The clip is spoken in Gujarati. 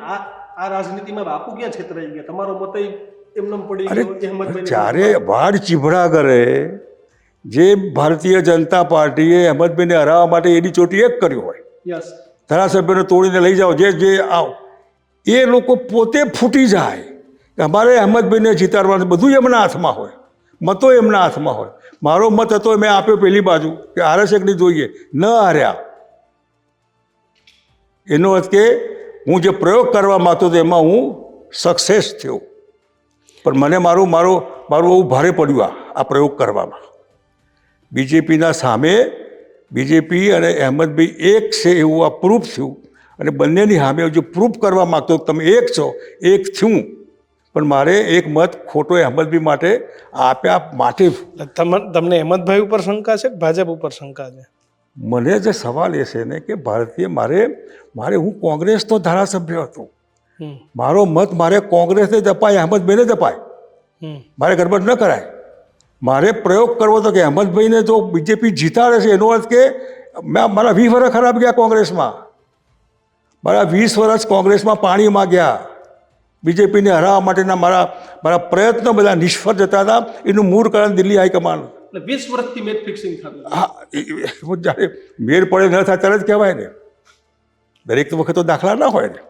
આ રાજનીતિમાં બાપુ ક્યાં છેતરાઈ ગયા? તમારો મત એમને પડી ગયો અહેમદભાઈ. જ્યારે વાડ ચીભડા કરે, જે ભારતીય જનતા પાર્ટીએ અહેમદભાઈને હરાવવા માટે એની ચોટી એક કર્યું હોય, યસ, ધારાસભ્યને તોડીને લઈ જાઓ, જે આવ, એ લોકો પોતે ફૂટી જાય કે અમારે અહેમદભાઈને જીતાડવાનું, બધું એમના હાથમાં હોય, મતો એમના હાથમાં હોય. મારો મત હતો મેં આપ્યો પેલી બાજુ કે આરએસએકની જોઈએ, ન હાર્યા. એનો અર્થ કે હું જે પ્રયોગ કરવા માગતો હતો એમાં હું સક્સેસ થયો, પણ મને મારું બહુ ભારે પડ્યું આ પ્રયોગ કરવામાં. બીજેપીના સામે બીજેપી અને અહેમદભાઈ એક છે એવું આ પ્રૂફ થયું, અને બંનેની સામે જો પ્રૂફ કરવા માગતો તમે એક છો, એક થયું, પણ મારે એક મત ખોટો અહેમદભાઈ માટે આપ્યા માટે. તમને અહેમદભાઈ ઉપર શંકા છે, ભાજપ ઉપર શંકા છે? મને જે સવાલ એ છે ને કે ભારતીય મારે હું કોંગ્રેસનો ધારાસભ્ય હતો, મારો મત મારે કોંગ્રેસને જ અપાય, અહેમદભાઈને જ અપાય, મારે ગડબડ ન કરાય. મારે પ્રયોગ કરવો હતો કે અહેમદભાઈને જો બીજેપી જીતાડે છે એનો અર્થ કે મારા 20 વર્ષ ખરાબ ગયા કોંગ્રેસમાં, મારા 20 વર્ષ કોંગ્રેસમાં પાણીમાં ગયા. બીજેપીને હરાવવા માટેના મારા પ્રયત્નો બધા નિષ્ફળ જતા હતા. એનું મૂળ કારણ દિલ્હી હાઈકમાન્ડ. 20 વર્ષથી મેચ ફિક્સિંગ થતું. હા, જ્યારે મેર પડે ન થાય ત્યારે જ કહેવાય ને, દરેક વખત તો દાખલા ના હોય ને.